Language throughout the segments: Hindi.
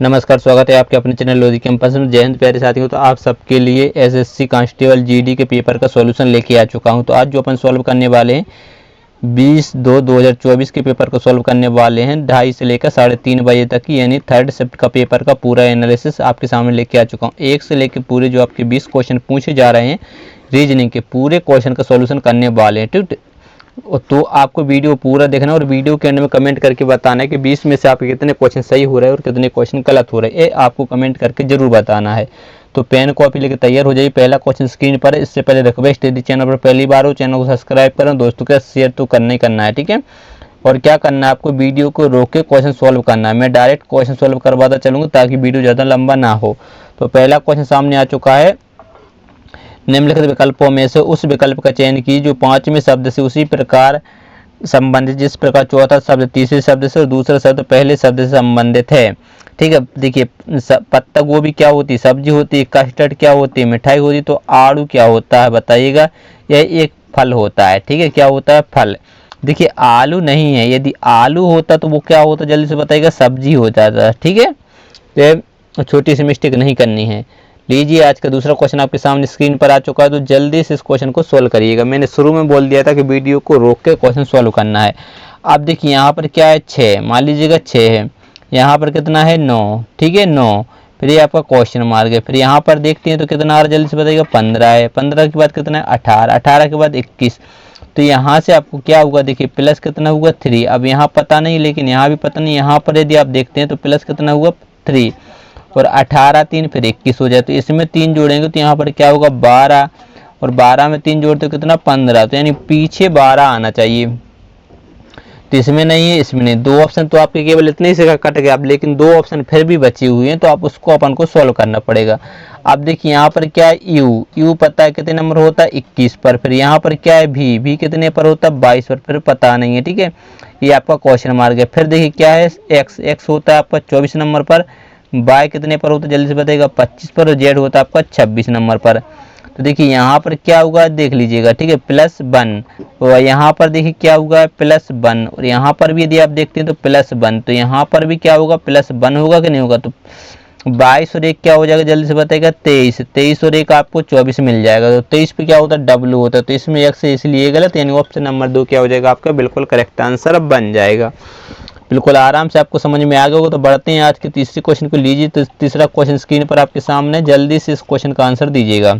नमस्कार, स्वागत है आपके अपने चैनल लोधी कैंपस में। जय हिंद प्यारे साथियों। तो आप सबके लिए एसएससी कांस्टेबल जीडी के पेपर का सॉल्यूशन लेके आ चुका हूं। तो आज जो अपन सॉल्व करने वाले हैं 20/2/2024 के पेपर को सॉल्व करने वाले हैं 2:30 से लेकर 3:30 बजे तक की, यानी थर्ड शिफ्ट का पेपर का पूरा एनालिसिस आपके सामने लेके आ चुका हूँ। 1 से लेकर पूरे जो आपके 20 क्वेश्चन पूछे जा रहे हैं रीजनिंग के, पूरे क्वेश्चन का सॉल्यूशन करने वाले हैं। ठीक, तो आपको वीडियो पूरा देखना और वीडियो के एंड में कमेंट करके बताना है कि 20 में से आपके कितने क्वेश्चन सही हो रहे हैं और कितने क्वेश्चन गलत हो रहे हैं। ये आपको कमेंट करके जरूर बताना है। तो पेन कॉपी लेकर तैयार हो जाइए। पहला क्वेश्चन स्क्रीन पर है। इससे पहले रिक्वेस्ट यदि चैनल पर पहली बार हो चैनल को सब्सक्राइब करें, दोस्तों के शेयर तो करना ही करना है। ठीक है, और क्या करना है आपको, वीडियो को रोक के क्वेश्चन सॉल्व करना है। मैं डायरेक्ट क्वेश्चन सॉल्व करवाता चलूँगा ताकि वीडियो ज़्यादा लंबा ना हो। तो पहला क्वेश्चन सामने आ चुका है। निम्नलिखित विकल्पों में से उस विकल्प का चयन कीजिए जो 5वें शब्द से उसी प्रकार संबंधित जिस प्रकार चौथा शब्द तीसरे शब्द से और दूसरा शब्द पहले शब्द से संबंधित है। ठीक है, देखिए पत्ता गोभी क्या होती है, सब्जी होती है। कस्टर्ड क्या होती है, मिठाई होती है। तो आड़ू क्या होता है बताइएगा, यह एक फल होता है। ठीक है, क्या होता है, फल। देखिए आलू नहीं है, यदि आलू होता तो वो क्या होता, जल्दी से बताइएगा, सब्जी हो जाता। ठीक है, तो छोटी सी मिस्टेक नहीं करनी है। लीजिए आज का दूसरा क्वेश्चन आपके सामने स्क्रीन पर आ चुका है। तो जल्दी से इस क्वेश्चन को सोल्व करिएगा। मैंने शुरू में बोल दिया था कि वीडियो को रोक के क्वेश्चन सोल्व करना है। अब देखिए यहाँ पर क्या है, 6, मान लीजिएगा 6 है। यहाँ पर कितना है, 9। ठीक है, 9। फिर ये आपका क्वेश्चन मार्क है। फिर यहाँ पर देखते हैं तो कितना आ रहा है, जल्दी से बताइएगा, 15 है। 15 के बाद कितना है, 18। 18 के बाद 21। तो यहाँ से आपको क्या होगा, देखिए प्लस कितना हुआ, 3। अब यहाँ पता नहीं, लेकिन यहाँ भी पता नहीं। यहाँ पर यदि आप देखते हैं तो प्लस कितना हुआ, 3 और 18 3 फिर 21 हो जाए। तो इसमें 3 जोड़ेंगे तो यहाँ पर क्या होगा, 12 और 12 में 3 जोड़ते तो कितना, 15। तो यानी पीछे 12 आना चाहिए। तो इसमें नहीं है, इसमें नहीं। 2 ऑप्शन तो आपके केवल इतने ही से कट गया, लेकिन 2 ऑप्शन फिर भी बचे हुए हैं, तो आप उसको अपन को सॉल्व करना पड़ेगा। अब देखिए यहाँ पर क्या है, यू पता है कितने नंबर होता है, 21 पर। फिर यहाँ पर क्या है, भी कितने पर होता है, 22 पर। फिर पता नहीं है। ठीक है, ये आपका क्वेश्चन मार्क है। फिर देखिए क्या है, एक्स होता है आपका 24 नंबर पर। बाय कितने पर होता है, जल्दी से बताइएगा, 25 पर। और जेड होता है आपका 26 नंबर पर। तो देखिए यहाँ पर क्या होगा, देख लीजिएगा। ठीक है, +1। और यहाँ पर देखिए क्या होगा, +1। और यहाँ पर भी यदि आप देखते हैं तो +1। तो यहाँ पर भी क्या होगा, +1 होगा कि नहीं होगा। तो 22 और 1 क्या हो जाएगा, जल्दी से बताइएगा, 23। 23 और 1 आपको 24 मिल जाएगा। तो 23 पे क्या होता है, W होता है। तो इसमें x है इसलिए गलत, यानी ऑप्शन नंबर 2 क्या हो जाएगा, आपका बिल्कुल करेक्ट आंसर बन जाएगा। बिल्कुल आराम से आपको समझ में आ गया होगा। तो बढ़ते हैं आज के तीसरे क्वेश्चन को। लीजिए तो तीसरा क्वेश्चन स्क्रीन पर आपके सामने, जल्दी से इस क्वेश्चन का आंसर दीजिएगा।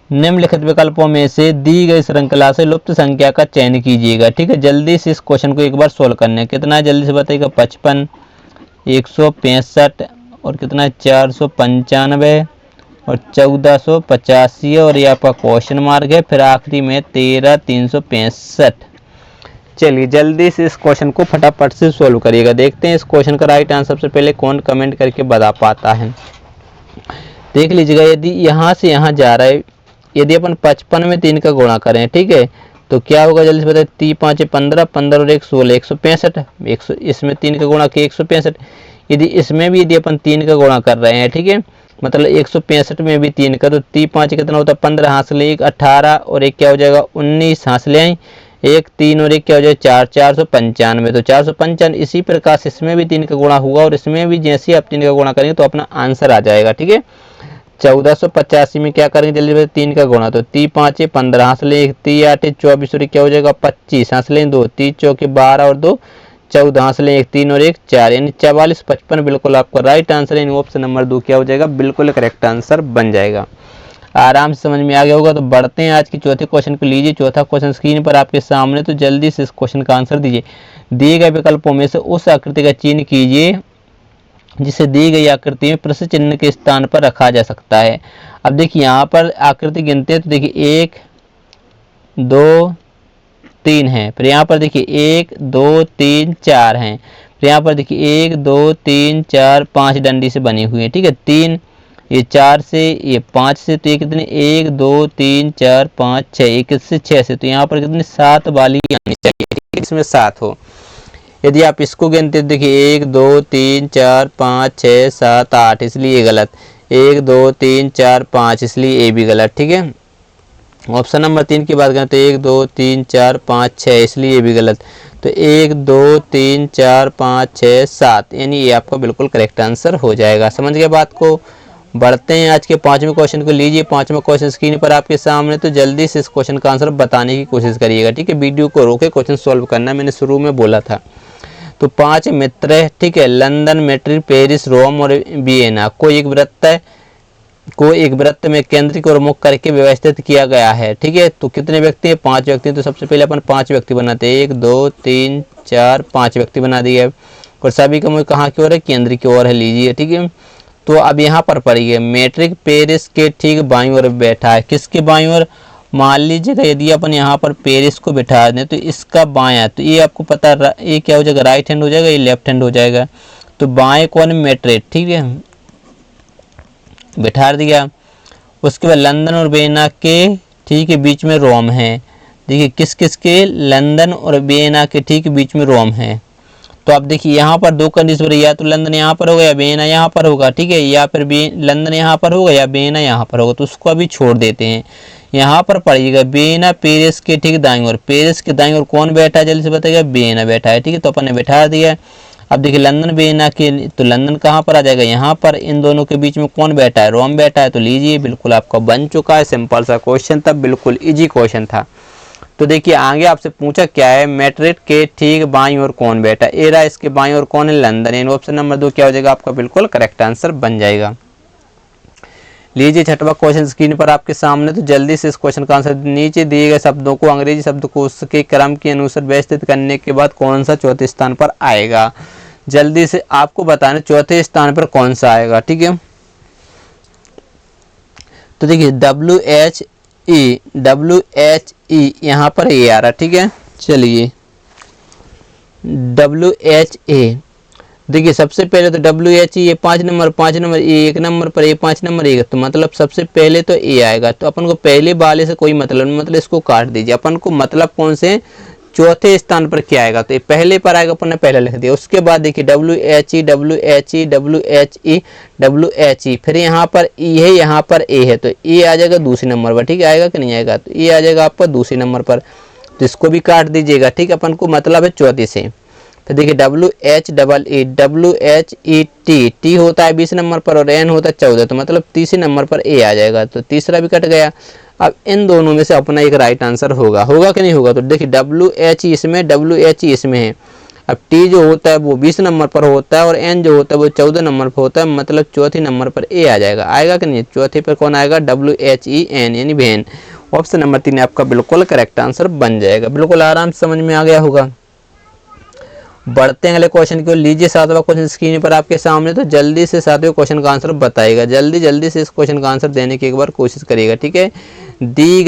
निम्नलिखित विकल्पों में से दी गई श्रृंखला से लुप्त संख्या का चयन कीजिएगा। ठीक है, जल्दी से इस क्वेश्चन को एक बार सोल्व करना है। कितना है, जल्दी से बताइएगा, 55, 165 और कितना है, 495 और 1485 और ये आपका क्वेश्चन मार्क है। फिर आखिरी में 13, 365। चलिए जल्दी से इस क्वेश्चन को फटाफट से सोल्व करिएगा। देखते हैं इस क्वेश्चन का राइट आंसर सबसे पहले कौन कमेंट करके बता पाता है। देख लीजिएगा, यदि यहाँ से यहाँ जा रहा है, यदि अपन 55 में 3 का गुणा करें, ठीक है, तो क्या होगा, जल्दी से बताइए, 3 5 15, 15 और 1 16, 165। इसमें 3 का गुणा किया, 165। यदि इसमें भी यदि अपन 3 का गुणा कर रहे हैं, ठीक है, मतलब 165 में भी 3 का, तो 3 5 कितना होता है, 15 हासिल 1 18 और 1 क्या हो जाएगा, 19 हासिल 1 3 और 1 क्या हो जाएगा, 4 495। तो 455। इसी प्रकार से इसमें भी 3 का गुणा हुआ और इसमें भी जैसे ही आप 3 का गुणा करेंगे तो अपना आंसर आ जाएगा। ठीक है, 1485 में क्या करेंगे, जल्दी 3 का गुणा, तो 3 5 15 हासिल 1 3 8 24 और क्या हो जाएगा, 25 हासिल 2 3 4 12 और 2 14 हासिल 1 3 और 1 4, यानी 44 55 बिल्कुल आपका राइट आंसर है। ऑप्शन नंबर 2 क्या हो जाएगा, बिल्कुल करेक्ट आंसर बन जाएगा। आराम से समझ में आ गया होगा। तो बढ़ते हैं आज के चौथे क्वेश्चन को। लीजिए चौथा क्वेश्चन स्क्रीन पर आपके सामने। तो जल्दी से इस क्वेश्चन का आंसर दीजिए। दिए गए विकल्पों में से उस आकृति का चिन्ह कीजिए जिसे दी गई आकृति में प्रश्न चिन्ह के स्थान पर रखा जा सकता है। अब देखिए यहाँ पर आकृति गिनते हैं तो देखिए 1 2 3 है। फिर यहाँ पर देखिए 1 2 3 4 हैं। फिर यहाँ पर देखिए 1 2 3 4 5 डंडी से बनी हुई है। ठीक है, 3 ये 4 से, ये 5 से, तो ये कितने, 1 2 3 4 5 6, ये किससे 6 से, तो यहाँ पर कितने 7 वाली आनी चाहिए, इसमें 7 हो। यदि आप इसको गिनते हैं देखिए 1 2 3 4 5 6 7 8, इसलिए ये गलत। 1 2 3 4 5, इसलिए ये भी गलत। ठीक है, ऑप्शन नंबर 3 की बात करें तो 1 2 3 4 5 6, इसलिए ये भी गलत। तो 1 2 3 4 5 6 7, यानी ये आपका बिल्कुल करेक्ट आंसर हो जाएगा। समझ गए बात को। बढ़ते हैं आज के 5वें क्वेश्चन को। लीजिए 5वां क्वेश्चन स्क्रीन पर आपके सामने, तो जल्दी से इस क्वेश्चन का आंसर बताने की कोशिश करिएगा, ठीक है। वीडियो को रोके क्वेश्चन सॉल्व करना, मैंने शुरू में बोला था। तो 5 मित्र है, ठीक है। लंदन, मैड्रिड, पेरिस, रोम और वियना को एक वृत्त में केंद्रित और मुख करके व्यवस्थित किया गया है, ठीक है। तो कितने व्यक्ति हैं? 5 व्यक्ति हैं। तो सबसे पहले अपन 5 व्यक्ति बनाते हैं, 1 2 3 4 5 व्यक्ति बना दिए। और सभी का मुख कहाँ की ओर है? केंद्र की ओर है। लीजिए, ठीक है। तो अब यहाँ पर पढ़िए, मैड्रिड पेरिस के ठीक बाईं ओर बैठा है। किसके बाईं ओर? मान लीजिएगा यदि अपन यहाँ पर पेरिस को बिठा दें तो इसका बायां, तो ये आपको पता ये क्या हो जाएगा? राइट हैंड हो जाएगा, ये लेफ्ट हैंड हो जाएगा। तो बाएं कौन? मैड्रिड, ठीक है, बिठा दिया। उसके बाद लंदन और वियना के ठीक है बीच में रोम है। देखिए किस किस के? लंदन और वियना के ठीक बीच में रोम है। तो आप देखिए यहाँ पर 2 कंडीशन, या तो लंदन यहाँ पर होगा या वियना यहाँ पर होगा, ठीक है, या फिर लंदन यहाँ पर होगा या वियना यहाँ पर होगा। तो उसको अभी छोड़ देते हैं। यहाँ पर पढ़िएगा, वियना पेरिस के ठीक दाईं ओर। पेरिस के दाईं ओर कौन बैठा है? जल्दी से बताइएगा। वियना बैठा है, ठीक है। तो अपन ने बैठा दिया। अब देखिए लंदन वियना के, तो लंदन कहाँ पर आ जाएगा? यहाँ पर। इन दोनों के बीच में कौन बैठा है? रोम बैठा है। तो लीजिए बिल्कुल आपका बन चुका है। सिंपल सा क्वेश्चन था, बिल्कुल इजी क्वेश्चन था। तो देखिए आगे आपसे पूछा क्या है? मैड्रिड के ठीक बाईं ओर कौन बैठा है? एरा इसके बाईं ओर कौन है? लंदन। यानी ऑप्शन नंबर 2 क्या हो जाएगा आपका? बिल्कुल करेक्ट आंसर बन जाएगा। लीजिए 6वां क्वेश्चन स्क्रीन पर आपके सामने, तो जल्दी से इस क्वेश्चन का आंसर। नीचे दिए गए शब्दों को अंग्रेजी शब्दकोश के क्रम के अनुसार व्यवस्थित करने के बाद कौन सा चौथे स्थान पर आएगा? जल्दी से आपको बताना चौथे स्थान पर कौन सा आएगा, ठीक है। तो देखिए WHE यहाँ पर ये आ रहा, ठीक है। चलिए WHA, देखिए सबसे पहले तो WHE ये 5 नंबर, 5 नंबर, ये 1 नंबर पर, ये 5 नंबर, ये, तो मतलब सबसे पहले तो ए आएगा। तो अपन को पहले वाले से कोई मतलब नहीं, मतलब इसको काट दीजिए। अपन को मतलब कौन से? चौथे स्थान पर क्या आएगा? तो ये पहले पर आएगा, अपन ने पहले लिख दिया। उसके बाद देखिए WHE WHE WHE WHE, फिर यहाँ पर ई है, यहाँ पर ए है, तो ए आ जाएगा दूसरे नंबर पर, ठीक है। आएगा कि नहीं आएगा? तो ये आ जाएगा आपका दूसरे नंबर पर, तो इसको भी काट दीजिएगा, ठीक है। अपन को मतलब है चौथे से। फिर देखिए WHET, टी होता है 20 नंबर पर और एन होता है 14, तो मतलब तीसरे नंबर पर ए आ जाएगा, तो तीसरा भी कट गया। अब इन दोनों में से अपना एक राइट आंसर होगा कि नहीं होगा? तो देखिए WHE इसमें, WHE इसमें है। अब टी जो होता है वो 20 नंबर पर होता है और एन जो होता है वो 14 नंबर पर होता है, मतलब चौथे नंबर पर ए आ जाएगा। आएगा कि नहीं? चौथे पर कौन आएगा? WHEN यानी वैन। ऑप्शन नंबर 3 आपका बिल्कुल करेक्ट आंसर बन जाएगा। बिल्कुल आराम से समझ में आ गया होगा। बढ़ते हैं अगले क्वेश्चन की ओर। लीजिए 7वां क्वेश्चन स्क्रीन पर आपके सामने, तो जल्दी से 7वें क्वेश्चन का आंसर बताइएगा। जल्दी से इस क्वेश्चन का आंसर देने की एक बार कोशिश करिएगा, ठीक है। दी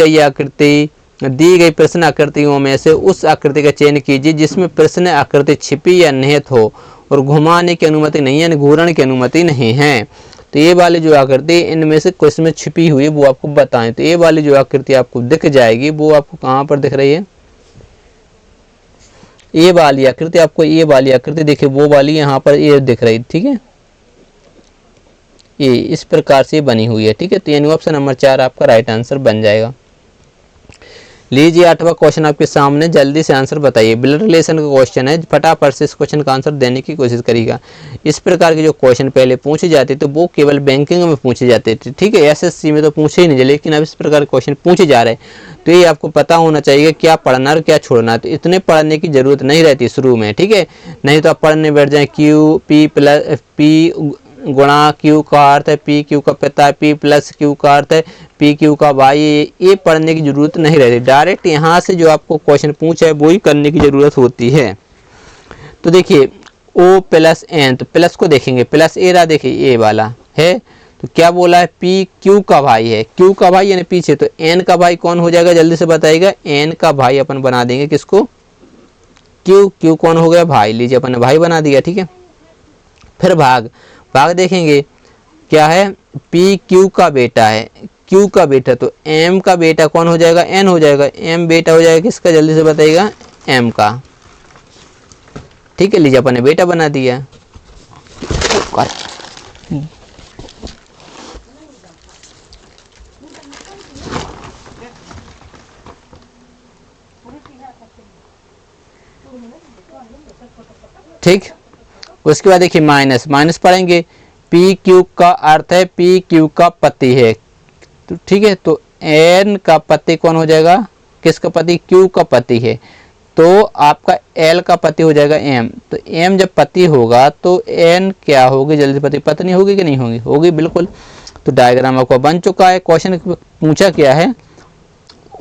गई प्रश्न आकृतियों में से उस आकृति का चयन कीजिए जिसमें प्रश्न आकृति छिपी या निहित हो और घुमाने की अनुमति नहीं है, यानी घूरण की अनुमति नहीं है। तो ये वाली जो आकृति इनमें से क्वेश्चन में छिपी हुई है वो आपको बताएं। तो ये वाली जो आकृति आपको दिख जाएगी वो आपको कहाँ पर दिख रही है? ये वाली आकृति आपको, ये वाली आकृति देखिए, वो वाली यहाँ पर ये दिख रही, ठीक है। ये इस प्रकार से बनी हुई है, ठीक है। तो यानी ऑप्शन नंबर 4 आपका राइट आंसर बन जाएगा। लीजिए 8वां क्वेश्चन आपके सामने, जल्दी से आंसर बताइए। ब्लड रिलेशन का क्वेश्चन है, फटाफट से इस क्वेश्चन का आंसर देने की कोशिश करिएगा। इस प्रकार के जो क्वेश्चन पहले पूछे जाते तो वो केवल बैंकिंग में पूछे जाते थे, ठीक है। एसएससी में तो पूछे ही नहीं, लेकिन अब इस प्रकार के क्वेश्चन पूछे जा रहे हैं। तो ये आपको पता होना चाहिए क्या पढ़ना और क्या छोड़ना। तो इतने पढ़ने की जरूरत नहीं रहती शुरू में, ठीक है। नहीं तो आप पढ़ने बैठ जाए क्यू पी प्लस पी गुणा क्यू का अर्थ है पी क्यू का पिता, पी प्लस क्यू का अर्थ है पी क्यू का भाई, ये पढ़ने की जरूरत नहीं रहती। डायरेक्ट यहाँ से जो आपको क्वेश्चन पूछा है वो ही करने की जरूरत होती है। तो देखिए ओ प्लस एन, तो प्लस को देखेंगे, प्लस ए रहा, देखिए ए वाला है, तो क्या बोला है? पी क्यू का भाई है, क्यू का भाई यानी पीछे, तो एन का भाई कौन हो जाएगा? जल्दी से बताइएगा। एन का भाई अपन बना देंगे किसको? क्यू। क्यू कौन हो गया? भाई। लीजिए अपन ने भाई बना दिया, ठीक है। फिर भाग देखेंगे क्या है? पी क्यू का बेटा है, क्यू का बेटा, तो एम का बेटा कौन हो जाएगा? एन हो जाएगा। एम बेटा हो जाएगा किसका? जल्दी से बताइएगा। एम का, ठीक है। लीजिए अपन ने बेटा बना दिया। ठीक। उसके बाद देखिए माइनस, माइनस पढ़ेंगे, पी क्यू का अर्थ है पी क्यू का पति है, तो ठीक है, तो एन का पति कौन हो जाएगा, किसका पति, क्यू का पति है, तो आपका एल का पति हो जाएगा एम। तो एम जब पति होगा तो एन क्या होगी, जल्दी पति पत्नी होगी कि नहीं होगी, होगी बिल्कुल। तो डायग्राम आपका बन चुका है। क्वेश्चन पूछा क्या है,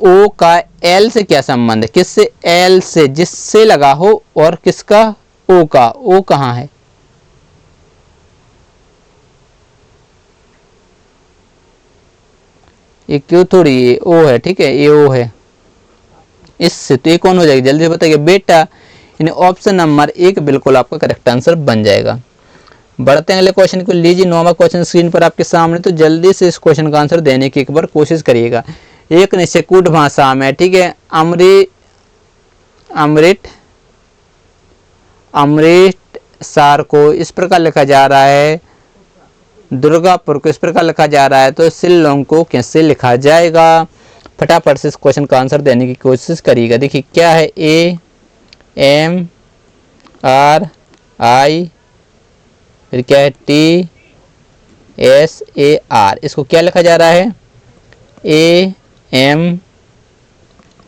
ओ का एल से क्या संबंध है, किससे, एल से, जिससे लगा हो, और किसका, ओ का, ओ कहाँ है, ये क्यों थोड़ी, ये ओ है, ठीक है, ये ओ है, इससे, तो ये कौन हो जाएगा, जल्दी बताइए बेटा। यानी ऑप्शन नंबर 1 बिल्कुल आपका करेक्ट आंसर बन जाएगा। बढ़ते हैं अगले क्वेश्चन को। लीजिए 9वां क्वेश्चन स्क्रीन पर आपके सामने, तो जल्दी से इस क्वेश्चन का आंसर देने की एक बार कोशिश करिएगा। एक निश्चित भाषा में, ठीक है, अमृतसर को इस प्रकार लिखा जा रहा है, दुर्गापुर को इस प्रकार लिखा जा रहा है, तो शिलोंग को कैसे लिखा जाएगा। फटाफट से इस क्वेश्चन का आंसर देने की कोशिश करिएगा। देखिए क्या है, ए एम आर आई, फिर क्या है, टी एस ए आर, इसको क्या लिखा जा रहा है, A M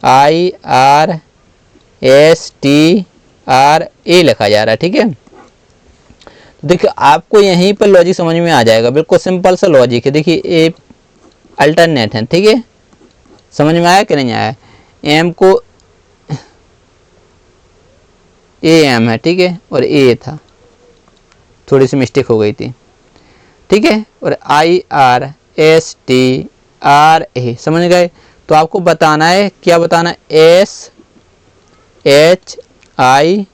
I R S T R A लिखा जा रहा है, ठीक है। तो देखिए आपको यहीं पर लॉजिक समझ में आ जाएगा, बिल्कुल सिंपल सा लॉजिक है। देखिए ए अल्टरनेट है, ठीक है, समझ में आया कि नहीं आया, एम को ए एम है, ठीक है, और ए था, थोड़ी सी मिस्टेक हो गई थी, ठीक है, और I R S T R A, समझ गए। तो आपको बताना है, क्या बताना है, S H I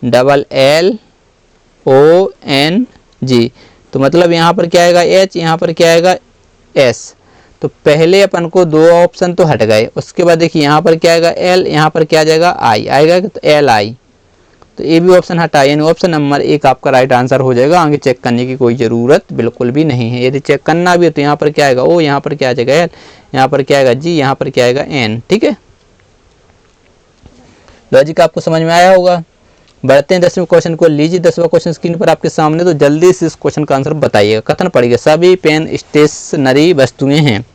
double L O N G, तो मतलब यहाँ पर क्या आएगा एच, यहाँ पर क्या आएगा एस। तो पहले अपन को 2 ऑप्शन तो हट गए, उसके बाद देखिए यहाँ पर क्या आएगा एल, यहाँ पर क्या आ जाएगा आई आएगा, तो एल आई, तो ये भी ऑप्शन हटा, यानी ऑप्शन नंबर 1 आपका राइट आंसर हो जाएगा। आगे चेक करने की कोई ज़रूरत बिल्कुल भी नहीं है। यदि चेक करना भी हो तो यहाँ पर क्या आएगा ओ, यहाँ पर क्या आ जाएगा एल, यहाँ पर क्या आएगा जी, यहाँ पर क्या आएगा एन, ठीक है। लॉजिक आपको समझ में आया होगा। बढ़ते हैं 10वें क्वेश्चन को। लीजिए 10वां क्वेश्चन स्क्रीन पर आपके सामने, तो जल्दी से इस क्वेश्चन का आंसर बताइएगा। कथन पढ़िएगा, सभी पेन स्टेशनरी वस्तुएं हैं,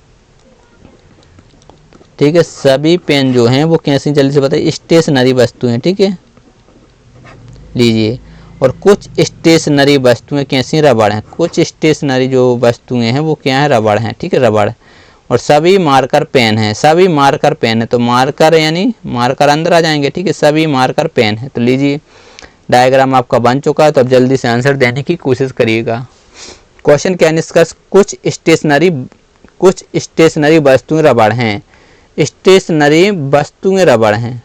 ठीक है, सभी पेन जो हैं वो कैसी, जल्दी से बताइए, स्टेशनरी वस्तुएं, ठीक है। लीजिए, और कुछ स्टेशनरी वस्तुएं कैसी, रबड़ हैं, कुछ स्टेशनरी जो वस्तुएं हैं वो क्या है, रबड़ हैं, ठीक है, रबड़। और सभी मार्कर पेन है, सभी मार्कर पेन है, तो मार्कर यानी मार्कर अंदर आ जाएंगे, ठीक है, सभी मार्कर पेन है। तो लीजिए डायग्राम आपका बन चुका है, तो अब जल्दी से आंसर देने की कोशिश करिएगा। क्वेश्चन क्या निष्कर्ष, कुछ स्टेशनरी वस्तुएं रबड़ हैं, स्टेशनरी वस्तुएं रबड़ हैं,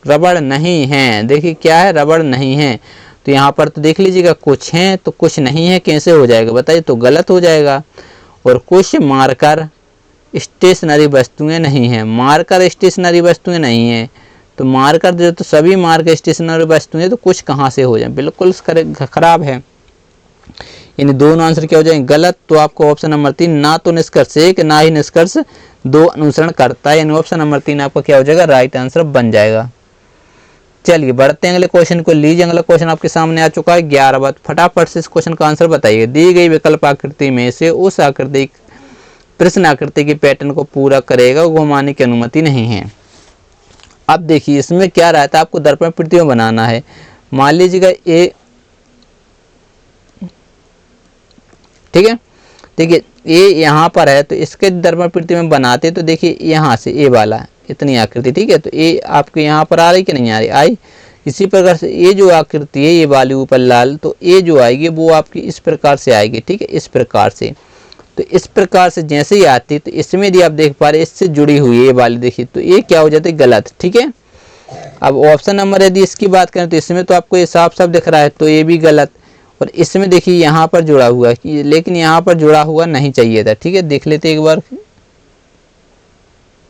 रबड़ नहीं है। देखिए क्या है, रबड़ नहीं है, तो यहाँ पर तो देख लीजिएगा कुछ हैं तो कुछ नहीं है, कैसे हो जाएगा बताइए, तो गलत हो जाएगा। और कुछ मार्कर स्टेशनरी वस्तुएं नहीं हैं, मार्कर स्टेशनरी वस्तुएं नहीं हैं, तो मार्कर जो, तो सभी मार्कर स्टेशनरी वस्तुएं, तो कुछ कहाँ से हो जाए, बिल्कुल खराब है। यानी दोनों आंसर क्या हो जाएंगे, गलत। तो आपको ऑप्शन नंबर 3, ना तो निष्कर्ष 1 ना ही निष्कर्ष 2 अनुसरण करता है, यानी ऑप्शन नंबर 3 आपका क्या हो जाएगा, राइट आंसर बन जाएगा। चलिए बढ़ते हैं अगले क्वेश्चन को। लीजिए अगला क्वेश्चन आपके सामने आ चुका है 11वां। फटाफट से इस क्वेश्चन का आंसर बताइए। दी गई विकल्प आकृति में से उस आकृति, प्रश्न आकृति की पैटर्न को पूरा करेगा, घुमाने की अनुमति नहीं है। अब देखिए इसमें क्या रहता है, आपको दर्पण प्रतिबिंब बनाना है। मान लीजिएगा ए, ठीक है, देखिए ए यहाँ पर है, तो इसके दर्पण प्रतिबिंब बनाते तो देखिए यहाँ से ए वाला इतनी आकृति, ठीक है, तो ए आपके यहाँ पर आ रही कि नहीं आ रही, आई। इसी प्रकार से ये जो आकृति है, ये वाली ऊपर लाल, तो ये जो आएगी वो आपकी इस प्रकार से आएगी, ठीक है, इस प्रकार से। तो इस प्रकार से जैसे ही आती, तो इसमें यदि आप देख पा रहे इससे जुड़ी हुई है ये वाली, देखिए, तो ये क्या हो जाती है, गलत, ठीक है। अब ऑप्शन नंबर यदि इसकी बात करें तो इसमें तो आपको ये साफ साफ दिख रहा है, तो ये भी गलत। और इसमें देखिए यहाँ पर जुड़ा हुआ है, लेकिन यहाँ पर जुड़ा हुआ नहीं चाहिए था, ठीक है, देख लेते एक बार,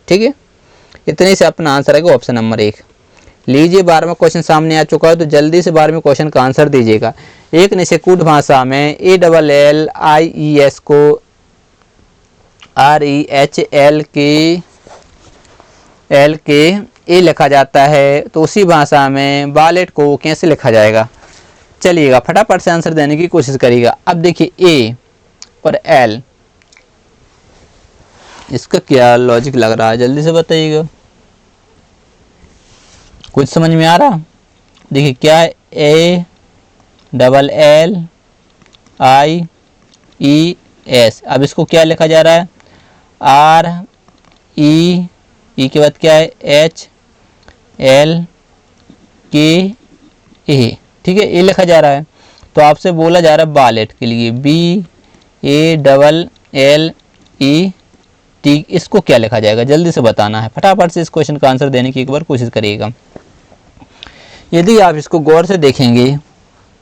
ठीक है। इतने से अपना आंसर आएगा ऑप्शन नंबर 1। लीजिए 12वां क्वेश्चन सामने आ चुका है, तो जल्दी से 12वें क्वेश्चन का आंसर दीजिएगा। एक निषेकूट भाषा में ALLIES को REHL के ए लिखा जाता है तो उसी भाषा में बालेट को कैसे लिखा जाएगा? चलिएगा फटाफट से आंसर देने की कोशिश करिएगा। अब देखिए ए और एल, इसका क्या लॉजिक लग रहा है जल्दी से बताइएगा। कुछ समझ में आ रहा? देखिए क्या है, ए double L I E S. अब इसको क्या लिखा जा रहा है? आर ई के बाद क्या है? एच एल के ए, ठीक है, ए लिखा जा रहा है। तो आपसे बोला जा रहा है बालेट के लिए B A double L E T, इसको क्या लिखा जाएगा जल्दी से बताना है। फटाफट से इस क्वेश्चन का आंसर देने की एक बार कोशिश करिएगा। यदि आप इसको गौर से देखेंगे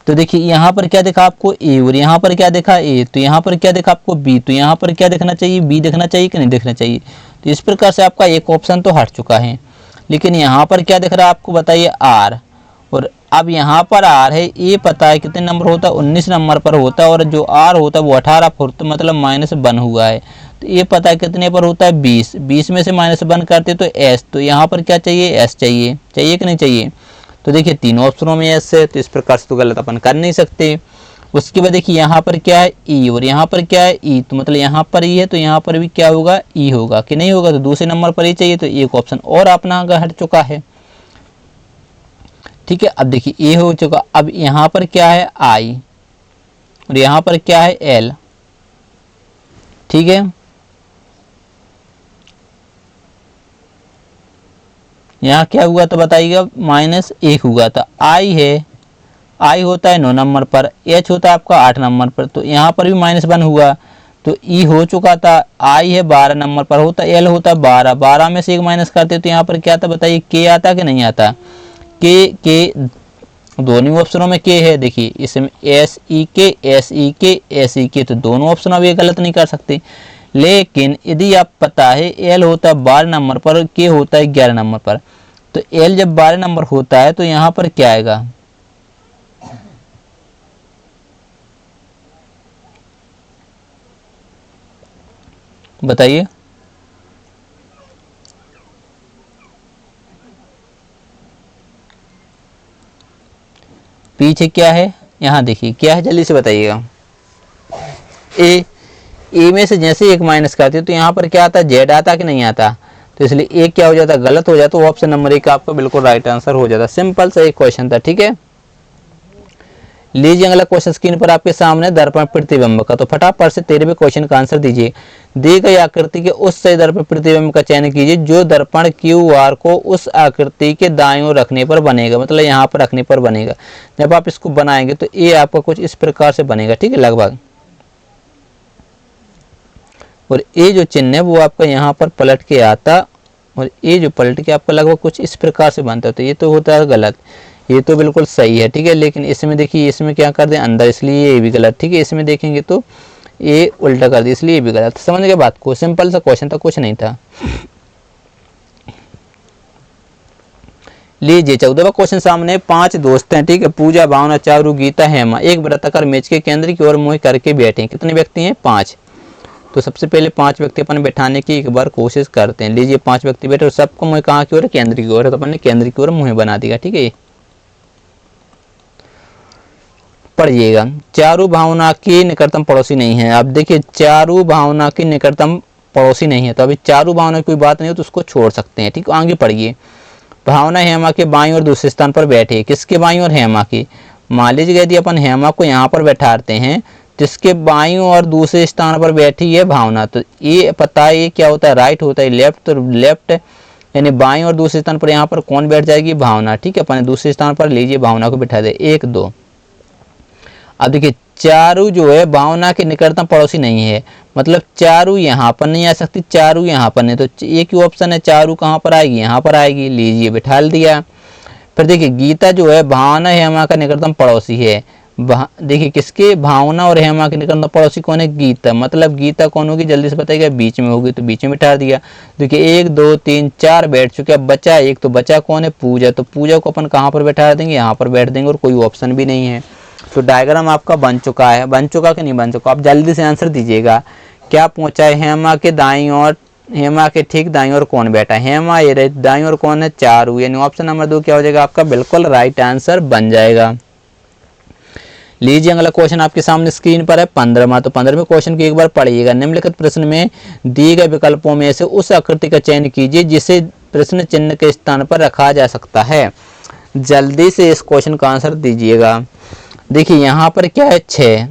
तो देखिए यहाँ पर क्या देखा आपको? ए, और यहाँ पर क्या देखा? ए, तो यहाँ पर क्या देखा आपको? बी, तो यहाँ पर क्या देखना चाहिए? बी देखना चाहिए कि नहीं देखना चाहिए? तो इस प्रकार से आपका एक ऑप्शन तो हट चुका है। लेकिन यहाँ पर क्या दिख रहा है आपको बताइए? आर, और अब यहाँ पर आर है, ए पता है कितने नंबर होता है? 19 नंबर पर होता है, और जो आर होता है वो 18 पर, तो मतलब -1 हुआ है। तो ये पता है कितने पर होता है? 20, 20 में से -1 करते तो एस, तो यहाँ पर क्या चाहिए? एस चाहिए, चाहिए कि नहीं चाहिए? तो देखिए तीनों ऑप्शनों में एस है, तो इस प्रकार से तो गलत अपन कर नहीं सकते। उसके बाद देखिए यहाँ पर क्या है? ई, और यहाँ पर क्या है? ई, तो मतलब यहाँ पर ई है तो यहाँ पर भी क्या होगा? ई होगा कि नहीं होगा? तो दूसरे नंबर पर ई चाहिए, तो एक ऑप्शन और अपना आगे हट चुका है। ठीक है, अब देखिए ए हो चुका। अब यहाँ पर क्या है? आई, और यहाँ पर क्या है? एल, ठीक है। यहाँ क्या हुआ तो बताइएगा? -1 हुआ था। आई है, आई होता है 9 नंबर पर, एच होता है आपका 8 नंबर पर, तो यहाँ पर भी -1 हुआ, तो ई हो चुका था। आई है 12 नंबर पर होता, एल होता 12, 12 में से एक माइनस करते तो यहाँ पर क्या आता बताइए? के आता कि नहीं आता? के दोनों ऑप्शनों में के है। देखिए इसमें एस ई के, तो दोनों ऑप्शन अब ये गलत नहीं कर सकते। लेकिन यदि आप पता है एल होता है 12 नंबर पर, के होता है 11 नंबर पर, तो एल जब 12 नंबर होता है तो यहाँ पर क्या आएगा? बताइए। पीछे क्या है? यहाँ देखिए क्या है, जल्दी से बताइएगा। ए में से जैसे एक माइनस करते तो यहाँ पर क्या आता? जेड आता कि नहीं आता? तो इसलिए ए क्या हो जाता? गलत हो जाता। तो ऑप्शन नंबर 1 आपका बिल्कुल राइट आंसर हो जाता। सिंपल सा एक क्वेश्चन था, ठीक है। लीजिए अगला क्वेश्चन स्क्रीन पर आपके सामने दर्पण प्रतिबिंब का। तो फटाफट से 13वें क्वेश्चन का आंसर दीजिए। दी गई आकृति के उस सही दर्पण प्रतिबिंब का चयन कीजिए जो दर्पण QR को उस आकृति के दाईं ओर रखने पर बनेगा, मतलब यहाँ पर रखने पर बनेगा। जब आप इसको बनाएंगे तो ये आपका कुछ इस प्रकार से बनेगा, ठीक है, लगभग। और ये जो चिन्ह है वो आपका यहाँ पर पलट के आता, और ये जो पलट के आपका लगभग कुछ इस प्रकार से बनता है। तो ये तो होता है गलत, ये तो बिल्कुल सही है, ठीक है। लेकिन इसमें देखिए, इसमें क्या कर दें अंदर, इसलिए ये भी गलत, ठीक है। इसमें देखेंगे तो ये उल्टा कर दिया, इसलिए ये भी गलत। समझ गए बात को? सिंपल सा क्वेश्चन था, कुछ नहीं था। लीजिए 14वां क्वेश्चन सामने। 5 दोस्त हैं, ठीक है, पूजा, भावना, चारू, गीता, हेमा। एक वृत्ताकार मेज के केंद्र की ओर मुंह करके बैठे। कितने व्यक्ति हैं? 5। तो सबसे पहले 5 व्यक्ति अपन बैठाने की एक बार कोशिश करते हैं। लीजिए 5 व्यक्ति बैठे और सबको मुंह कहाँ की ओर? केंद्र की ओर है। तो अपन ने केंद्र की ओर मुंह बना दिया, ठीक है। पढ़िएगा। चारू भावना की निकटतम पड़ोसी नहीं है। अब देखिए चारू भावना की निकटतम पड़ोसी नहीं है, तो अभी चारू भावना की कोई बात नहीं हो तो उसको छोड़ सकते हैं, ठीक। आगे पढ़िए। भावना हेमा के बाईं और दूसरे स्थान पर बैठे। किसके बाईं और? हेमा की। मान लीजिए यदि अपन हेमा को यहाँ पर बैठाते हैं, जिसके बाईं और दूसरे स्थान पर बैठी है भावना, तो ये पता है ये क्या होता है? राइट होता है। लेफ्ट, तो लेफ्ट यानी बाईं और दूसरे स्थान पर यहाँ पर कौन बैठ जाएगी? भावना, ठीक है। अपन दूसरे स्थान पर लीजिए भावना को बैठा दे। 1 2। अब देखिए चारू जो है भावना के निकटतम पड़ोसी नहीं है, मतलब चारू यहाँ पर नहीं आ सकती, चारू यहाँ पर नहीं, तो एक ही ऑप्शन है, चारू कहाँ पर आएगी? यहाँ पर आएगी। लीजिए बैठा दिया। फिर देखिए गीता जो है भावना हेमा का निकटतम पड़ोसी है। देखिए किसके? भावना और हेमा के निकटतम पड़ोसी कौन है? गीता। मतलब गीता कौन होगी? जल्दी से बताइएगा। बीच में होगी, तो बीच में बैठा दिया। देखिए 1 2 3 4 बैठ चुके। अब बचा एक, तो बचा कौन है? पूजा। तो पूजा को अपन कहाँ पर बैठा देंगे? यहाँ पर बैठ देंगे, और कोई ऑप्शन भी नहीं है। तो डायग्राम आपका बन चुका है। बन चुका कि नहीं बन चुका? आप जल्दी से आंसर दीजिएगा। क्या पहुंचा है? हेमा के दाईं ओर हेमा के ठीक दाईं ओर कौन बैठा है? हेमा ये रही, दाईं ओर कौन है? चारू, यानी ऑप्शन नंबर 2 क्या हो जाएगा आपका बिल्कुल राइट आंसर बन जाएगा। लीजिए अगला क्वेश्चन आपके सामने स्क्रीन पर है 15वां। तो 15वें क्वेश्चन को एक बार पढ़िएगा। निम्नलिखित प्रश्न में दिए गए विकल्पों में से उस आकृति का चयन कीजिए जिसे प्रश्न चिन्ह के स्थान पर रखा जा सकता है। जल्दी से इस क्वेश्चन का आंसर दीजिएगा। देखिए यहाँ पर क्या है 6,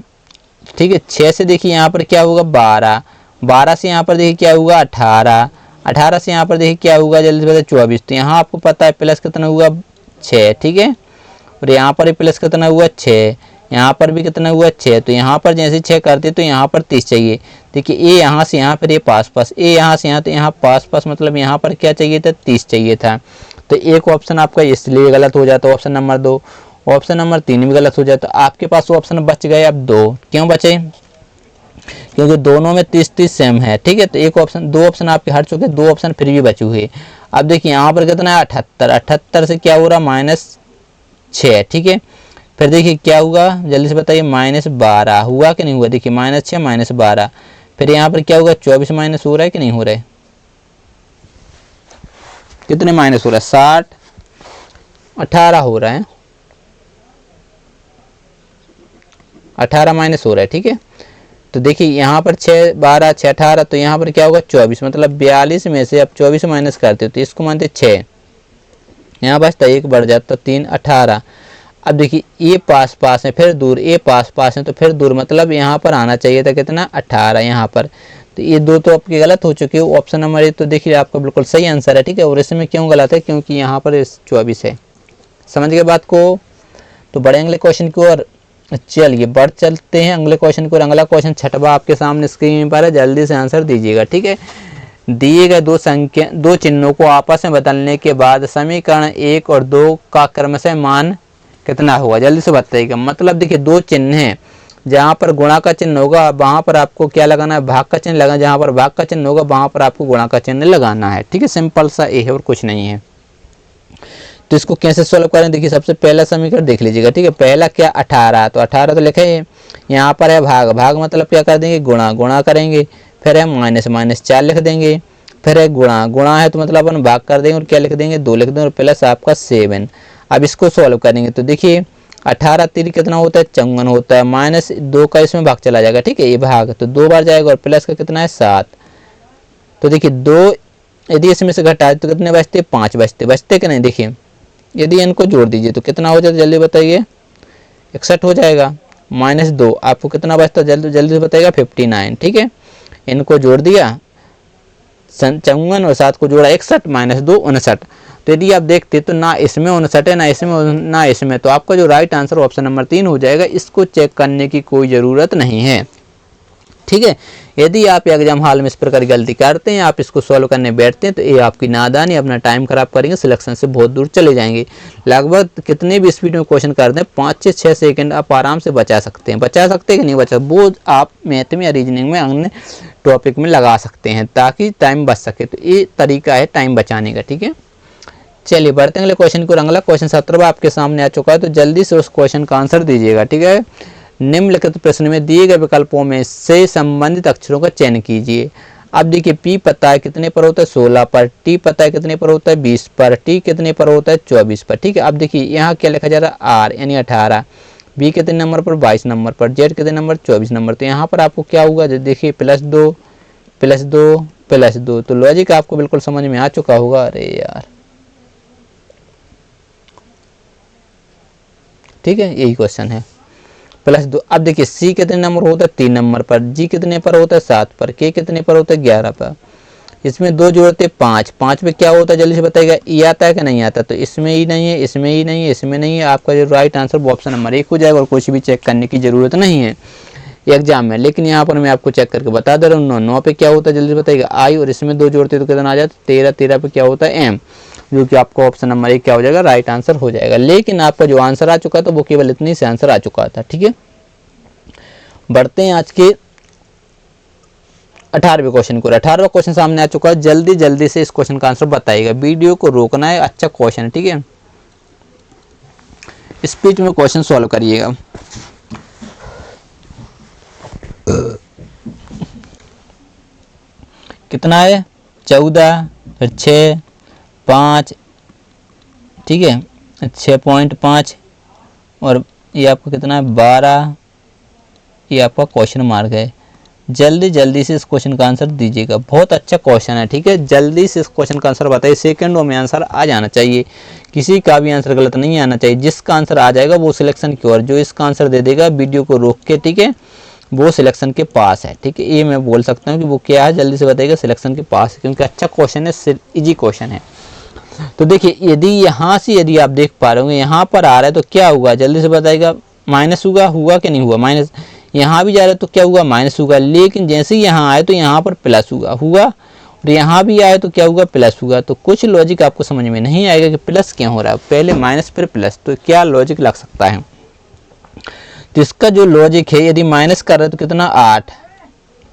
ठीक है, 6 से देखिए यहाँ पर क्या होगा 12, 12 से यहाँ पर देखिए क्या होगा 18, 18 से यहाँ पर देखिए क्या होगा जल्दी से बताइए 24। तो यहाँ आपको पता है प्लस कितना हुआ 6, ठीक है, और यहाँ पर प्लस कितना हुआ 6, यहाँ पर भी कितना हुआ 6। तो यहाँ पर जैसे 6 करते तो यहाँ पर 30 चाहिए। देखिए ए यहाँ से यहाँ पर ये पास पास, ए यहाँ से यहाँ तो यहाँ पास पास, मतलब यहाँ पर क्या चाहिए था 30 चाहिए था। तो एक ऑप्शन आपका इसलिए गलत हो जाता है, ऑप्शन नंबर 2। ऑप्शन नंबर 3 भी गलत हो जाता है। आपके पास ऑप्शन बच गए अब 2। क्यों बचे? क्योंकि दोनों में 30-30 सेम है, ठीक है। तो एक ऑप्शन, 2 ऑप्शन आपके हट चुके, 2 ऑप्शन फिर भी बचे हुए। अब देखिए यहाँ पर कितना है 78, 78 से क्या हो रहा -6, ठीक है। फिर देखिए क्या होगा जल्दी से बताइए -12 हुआ कि नहीं हुआ? देखिए -6 -12। फिर यहाँ पर क्या होगा 24 माइनस हो रहा है कि नहीं हो रहा है? कितने माइनस हो रहा है? 60, 18 हो रहा है, 18 माइनस हो रहा है, ठीक है। तो देखिए यहाँ पर 6 12 6 18, तो यहाँ पर क्या होगा 24, मतलब 42 में से अब 24 माइनस करते हो तो इसको मानते 6, यहाँ बचता 1 बढ़ जाता 3 18। अब देखिए ये पास पास है फिर दूर, ये पास पास है तो फिर दूर, मतलब यहाँ पर आना चाहिए था कितना 18 यहाँ पर। तो ये 2 तो आपके गलत हो चुके हो। ऑप्शन नंबर 1 तो देखिए आपका बिल्कुल सही आंसर है, ठीक है। और इसमें क्यों गलत है? क्योंकि यहाँ पर 24 है। समझ गए बात को? तो बड़े अगले क्वेश्चन की ओर चलिए बढ़ चलते हैं अगले क्वेश्चन को। अगला क्वेश्चन 6वां आपके सामने स्क्रीन पर है, जल्दी से आंसर दीजिएगा, ठीक है। दिए गए दो चिन्हों को आपस में बदलने के बाद समीकरण 1 और 2 का क्रमशः मान कितना होगा? जल्दी से बताइएगा। मतलब देखिए 2 चिन्ह हैं, जहाँ पर गुणा का चिन्ह होगा वहाँ पर आपको क्या लगाना है? भाग का चिन्ह लगाना। जहाँ पर भाग का चिन्ह होगा वहाँ पर आपको गुणा का चिन्ह लगाना है, ठीक है। सिंपल सा ये है और कुछ नहीं है। तो इसको कैसे सॉल्व करें? देखिए सबसे पहला समीकरण देख लीजिएगा, ठीक है। पहला क्या 18, तो 18 तो लिखे है, यहाँ पर है भाग, भाग मतलब क्या कर देंगे गुणा, गुणा करेंगे। फिर है माइनस, माइनस 4 लिख देंगे। फिर है गुणा, गुणा है तो मतलब अपन भाग कर देंगे और क्या लिख देंगे 2 लिख देंगे, और प्लस आपका 7। अब इसको सॉल्व करेंगे तो देखिए 18 3 कितना होता है 54 होता है, -2 का इसमें भाग चला जाएगा, ठीक है। ये भाग तो 2 बार जाएगा और प्लस का कितना है 7। तो देखिए 2 यदि इसमें से घटाए तो कितने बचते? 5 बचते, बचते कि नहीं? देखिए यदि इनको जोड़ दीजिए तो कितना हो जाता है जल्दी बताइए? 61 हो जाएगा। -2 आपको कितना बचता है जल्दी जल्दी बताइएगा? 59, ठीक है। इनको जोड़ दिया 54 और 7 को जोड़ा 61, -2 59। तो यदि आप देखते तो ना इसमें 59 है, ना इसमें, ना इसमें, तो आपका जो राइट आंसर ऑप्शन नंबर 3 हो जाएगा। इसको चेक करने की कोई ज़रूरत नहीं है, ठीक है। यदि आप एग्जाम हॉल में इस प्रकार गलती करते हैं, आप इसको सॉल्व करने बैठते हैं, तो ये आपकी नादानी, अपना टाइम खराब करेंगे, सिलेक्शन से बहुत दूर चले जाएंगे। लगभग कितने भी स्पीड में क्वेश्चन कर दें 5 से 6 सेकंड आप आराम से बचा सकते हैं। बचा सकते हैं कि नहीं बचा? वो आप मैथ में या रीजनिंग में अन्य टॉपिक में लगा सकते हैं ताकि टाइम बच सके। तो ये तरीका है टाइम बचाने का, ठीक है। चलिए बढ़ते हैं अगले क्वेश्चन को। अगला क्वेश्चन 17वां आपके सामने आ चुका है, तो जल्दी से उस क्वेश्चन का आंसर दीजिएगा, ठीक है। निम्नलिखित प्रश्न में दिए गए विकल्पों में से संबंधित अक्षरों का चयन कीजिए। अब देखिए पी पता है कितने पर होता है 16 पर, टी पता है कितने पर होता है 20 पर, टी कितने पर होता है 24 पर, ठीक है। अब देखिए यहाँ क्या लिखा जा रहा है आर यानी 18, बी कितने नंबर पर 22 नंबर पर, जेड कितने नंबर 24 नंबर। तो यहाँ पर आपको क्या होगा देखिए +2 +2 +2। तो लॉजिक आपको बिल्कुल समझ में आ चुका होगा। अरे यार, ठीक है, यही क्वेश्चन है +2। अब देखिए सी कितने नंबर होता है 3 नंबर पर, जी कितने पर होता है 7 पर, के कितने पर होता है 11 पर। इसमें 2 जोड़ते 5, 5 पे क्या होता है जल्दी से बताइएगा? ई आता है कि नहीं आता? तो इसमें ई नहीं है, इसमें ई नहीं है, इसमें नहीं है। आपका जो राइट आंसर वो ऑप्शन नंबर 1 हो जाएगा और कुछ भी चेक करने की जरूरत नहीं है एग्जाम में। लेकिन यहाँ पर मैं आपको चेक करके बता दे रहा हूँ। 9 पे क्या होता है जल्दी बताइएगा? आई, और इसमें 2 जोड़ते तो कितना आ जाता है 13, 13 पे क्या होता है एम, जो कि आपको ऑप्शन नंबर 1 क्या हो जाएगा? राइट आंसर हो जाएगा। लेकिन आपका जो आंसर आ चुका था वो केवल इतनी से आंसर आ चुका था, ठीक है। बढ़ते हैं आज के 18वें क्वेश्चन को। 18वां क्वेश्चन सामने आ चुका है, जल्दी जल्दी से इस क्वेश्चन का आंसर बताइएगा। वीडियो को रोकना है, अच्छा क्वेश्चन है, ठीक है। स्पीड में क्वेश्चन सॉल्व करिएगा। कितना है 14, फिर 6, 5, ठीक है 6.5 और ये आपका कितना है 12, ये आपका क्वेश्चन मार्क है। जल्दी जल्दी से इस क्वेश्चन का आंसर दीजिएगा, बहुत अच्छा क्वेश्चन है, ठीक है। जल्दी से इस क्वेश्चन का आंसर बताइए, सेकंडों में आंसर आ जाना चाहिए, किसी का भी आंसर गलत नहीं आना चाहिए। जिसका आंसर आ जाएगा वो सिलेक्शन की ओर, जो इसका आंसर दे देगा वीडियो को रोक के, ठीक है, वो सिलेक्शन के पास है, ठीक है। ये मैं बोल सकता हूँ कि वो क्या है, जल्दी से बताइएगा, सिलेक्शन के पास है, क्योंकि अच्छा क्वेश्चन है, इजी क्वेश्चन है। तो देखिए यदि यहाँ से यदि आप देख पा रहे होंगे यहाँ पर आ रहा है तो क्या हुआ, जल्दी से बताइएगा, माइनस हुआ कि नहीं हुआ, माइनस। यहाँ भी जा रहा है तो क्या हुआ, माइनस हुआ। लेकिन जैसे ही यहाँ आए तो यहाँ पर प्लस हुआ और यहाँ भी आए तो क्या हुआ, प्लस हुआ। तो कुछ लॉजिक आपको समझ में नहीं आएगा कि प्लस क्यों हो रहा है, पहले माइनस फिर प्लस, तो क्या लॉजिक लग सकता है। तो इसका जो लॉजिक है, यदि माइनस कर रहे तो कितना 8,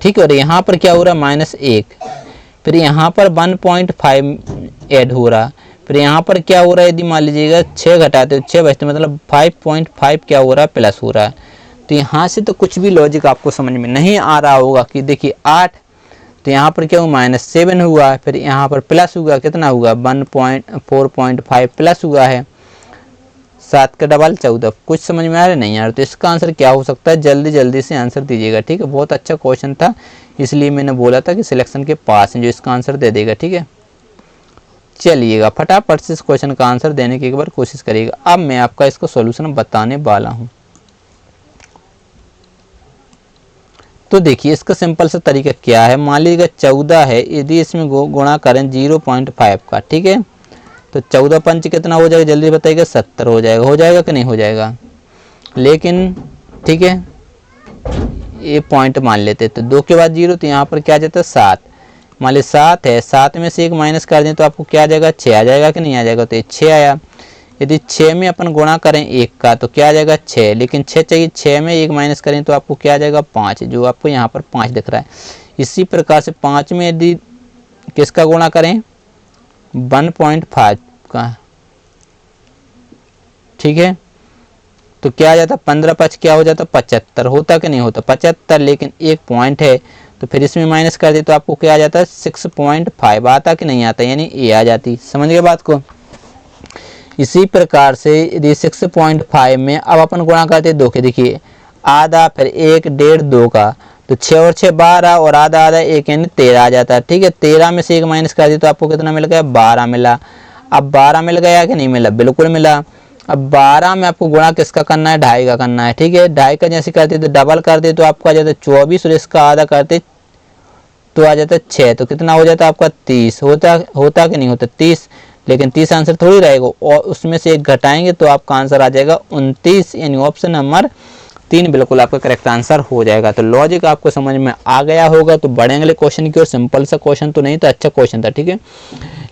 ठीक है, और यहाँ पर क्या हो रहा है -1, फिर यहाँ पर 1.5 ऐड हो रहा, फिर यहाँ पर क्या हो रहा है, यदि मान लीजिएगा 6 घटाते तो 6 बचते, मतलब 5.5 क्या हो रहा है, प्लस हो रहा है। तो यहाँ से तो कुछ भी लॉजिक आपको समझ में नहीं आ रहा होगा कि देखिए 8, तो यहाँ पर क्या हुआ -7 हुआ, फिर यहाँ पर प्लस हुआ, कितना हुआ 4.5 प्लस हुआ है, 7 का डबल 14। कुछ समझ में आ रहा है, नहीं आ रहा। तो इसका आंसर क्या हो सकता है, जल्दी जल्दी से आंसर दीजिएगा, ठीक है। बहुत अच्छा क्वेश्चन था, इसलिए मैंने बोला था कि सिलेक्शन के पास है, जो इसका आंसर दे देगा, ठीक है। चलिएगा फटाफट से इस क्वेश्चन का आंसर देने की एक बार कोशिश करिएगा। अब मैं आपका इसको सॉल्यूशन बताने वाला हूँ। तो देखिए इसका सिंपल सा तरीका क्या है, मान लीजिएगा 14 है, यदि इसमें गुणा करें 0.5 का, ठीक है, तो 14 पंच कितना हो जाएगा, जल्दी बताइएगा, 70 हो जाएगा कि नहीं हो जाएगा। लेकिन ठीक है ये पॉइंट मान लेते, तो 2 के बाद 0, तो यहाँ पर क्या आ जाता है 7, मान ली 7 है, 7 में से 1 माइनस कर दें तो आपको क्या आ जाएगा, 6 आ जाएगा कि नहीं आ जाएगा। तो ये 6 आया। यदि 6 में अपन गुणा करें 1 का तो क्या आ जाएगा 6, लेकिन 6 चाहिए, 6 में 1 माइनस करें तो आपको क्या आ जाएगा 5, जो आपको यहाँ पर 5 दिख रहा है। इसी प्रकार से 5 में यदि किसका गुणा करें 1.5 का, ठीक है, तो क्या आ जाता 15 5 क्या हो जाता 75, होता कि नहीं होता 75, लेकिन एक पॉइंट है तो फिर इसमें माइनस कर दे तो आपको क्या आ जाता है 6.5 आता कि नहीं आता, यानी ए आ जाती। समझ गए बात को। इसी प्रकार से यदि 6.5 में अब अपन गुणा करते 2 के, देखिए आधा फिर 1 1.5 2 का, तो 6 और 6 12 और आधा आधा 1 यानी 13 आ जाता है, ठीक है। 13 में से 1 माइनस कर दी तो आपको कितना मिल गया 12 मिला। अब 12 मिल गया कि नहीं मिला, बिल्कुल मिला। अब 12 में आपको गुणा किसका करना है, 2.5 का करना है, ठीक है। 2.5 का जैसे करते तो डबल कर दे तो आपको आ जाता 24 और इसका आधा करते तो आ जाता 6, तो कितना हो जाता आपका 30, होता कि नहीं होता 30, लेकिन 30 आंसर थोड़ी रहेगा, और उसमें से 1 घटाएंगे तो आपका आंसर आ जाएगा 29, यानी ऑप्शन नंबर 3 बिल्कुल आपका करेक्ट आंसर हो जाएगा। तो लॉजिक आपको समझ में आ गया होगा। तो बढ़ेंगे अगले क्वेश्चन की ओर। सिंपल सा क्वेश्चन तो नहीं था, अच्छा क्वेश्चन था, ठीक है।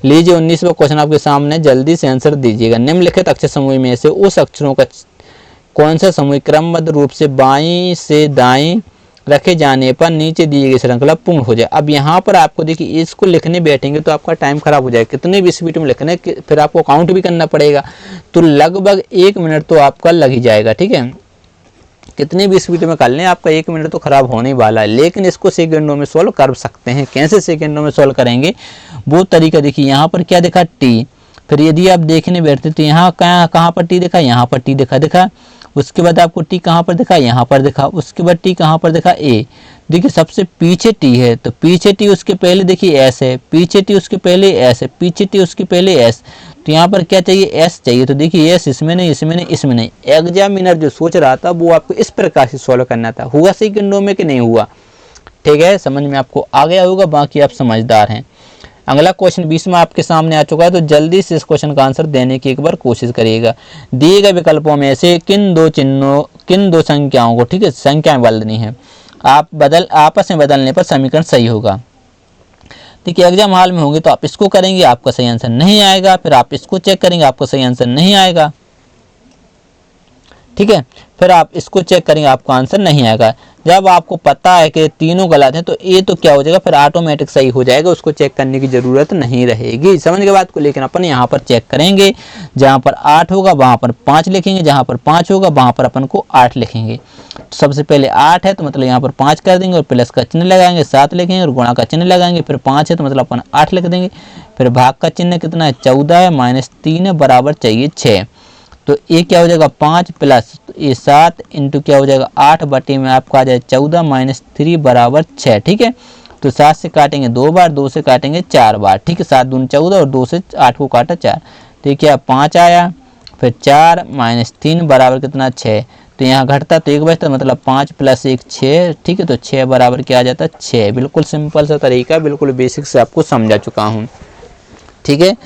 लीजिए 19वां क्वेश्चन आपके सामने, जल्दी से आंसर दीजिएगा। निम्नलिखित अक्षर समूह में से उस अक्षरों का कौन सा समूह क्रमबद्ध रूप से बाईं से दाईं रखे जाने पर नीचे दी गई श्रृंखला पूर्ण हो जाए। अब यहाँ पर आपको देखिए इसको लिखने बैठेंगे तो आपका टाइम खराब हो जाएगा, कितने भी स्पीड में लिखने, फिर आपको काउंट भी करना पड़ेगा, तो लगभग 1 मिनट तो आपका लग ही जाएगा, ठीक है। कितने भी स्पीड में कर लें आपका 1 मिनट तो खराब होने वाला है, लेकिन इसको सेकंडों में सॉल्व कर सकते हैं। कैसे सेकंडों में सॉल्व करेंगे वो तरीका देखिए। यहाँ पर क्या देखा टी, फिर यदि आप देखने बैठते तो यहाँ कहाँ पर टी देखा, यहाँ पर टी देखा, उसके बाद आपको टी कहाँ पर दिखा, यहाँ पर दिखा, उसके बाद टी कहाँ पर दिखा, ए। देखिए सबसे पीछे टी है तो पीछे टी उसके पहले देखिए एस है, पीछे टी उसके पहले एस है, पीछे टी उसके पहले एस, तो यहाँ पर क्या चाहिए एस चाहिए। तो देखिए एस इसमें नहीं, इसमें नहीं, इसमें नहीं। एग्जामिनर जो सोच रहा था वो आपको इस प्रकार से सॉल्व करना था। हुआ सेकंडों में कि नहीं हुआ, ठीक है, समझ में आपको आ गया होगा, बाकी आप समझदार हैं। अगला क्वेश्चन 20 में आपके सामने आ चुका है, तो जल्दी से इस क्वेश्चन का आंसर देने की एक बार कोशिश करिएगा। दिए गए विकल्पों में से किन दो संख्याओं को, ठीक है, संख्याएं बदलनी है, आपस में बदलने पर समीकरण सही होगा। देखिए एग्जाम हॉल में होंगे तो आप इसको करेंगे, आपका सही आंसर नहीं आएगा, फिर आप इसको चेक करेंगे, आपका सही आंसर नहीं आएगा, ठीक है। फिर आप इसको चेक करेंगे, आपका आंसर नहीं आएगा। जब आपको पता है कि तीनों गलत हैं तो ये तो क्या हो जाएगा, फिर ऑटोमेटिक सही हो जाएगा, उसको चेक करने की जरूरत नहीं रहेगी। समझ गए बात को। लेकिन अपन यहाँ पर चेक करेंगे, जहाँ पर 8 होगा वहाँ पर 5 लिखेंगे, जहाँ पर 5 होगा वहाँ पर अपन को 8 लिखेंगे। तो सबसे पहले 8 है तो मतलब यहाँ पर 5 कर देंगे और प्लस का चिन्ह लगाएंगे, 7 लिखेंगे और गुणा का चिन्ह लगाएंगे। फिर 5 है तो मतलब अपन 8 लिख देंगे। फिर भाग का चिन्ह कितना है, 14 है, -3 है, बराबर चाहिए 6। तो ये क्या हो जाएगा, 5 प्लस ये 7 इंटू क्या हो जाएगा 8 बटे में आपका आ जाए 14 -3 बराबर 6। ठीक है। तो 7 से काटेंगे 2 बार, 2 से काटेंगे 4 बार। ठीक है। 7 दूनी 14 और 2 से 8 को काटा 4। तो ये क्या 5 आया, फिर 4 -3 बराबर कितना 6। तो यहाँ घटता तो 1 बचता, मतलब 5 प्लस 1 6। ठीक है। तो 6 बराबर क्या आ जाता है 6। बिल्कुल सिंपल सा तरीका, बिल्कुल बेसिक से आपको समझा चुका हूँ। ठीक है।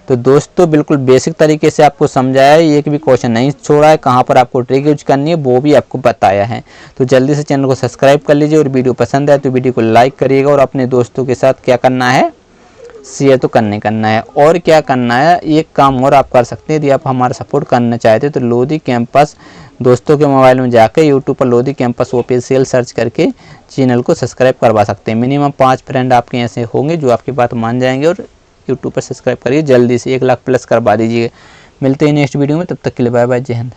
तो दोस्तों बिल्कुल बेसिक तरीके से आपको समझाया है, एक भी क्वेश्चन नहीं छोड़ा है, कहाँ पर आपको ट्रिक यूज करनी है वो भी आपको बताया है। तो जल्दी से चैनल को सब्सक्राइब कर लीजिए और वीडियो पसंद आए तो वीडियो को लाइक करिएगा और अपने दोस्तों के साथ क्या करना है, शेयर तो करना है। और क्या करना है, एक काम और आप कर सकते हैं, यदि आप हमारा सपोर्ट करना चाहते हैं तो लोधी कैंपस दोस्तों के मोबाइल में जाकर यूट्यूब पर लोधी कैंपस ऑफिशियल सर्च करके चैनल को सब्सक्राइब करवा सकते हैं। मिनिमम 5 फ्रेंड आपके ऐसे होंगे जो आपकी बात मान जाएंगे और यूट्यूब पर सब्सक्राइब करिए, जल्दी से 1 लाख प्लस करवा दीजिए। मिलते हैं नेक्स्ट वीडियो में, तब तक के लिए बाय बाय, जय हिंद।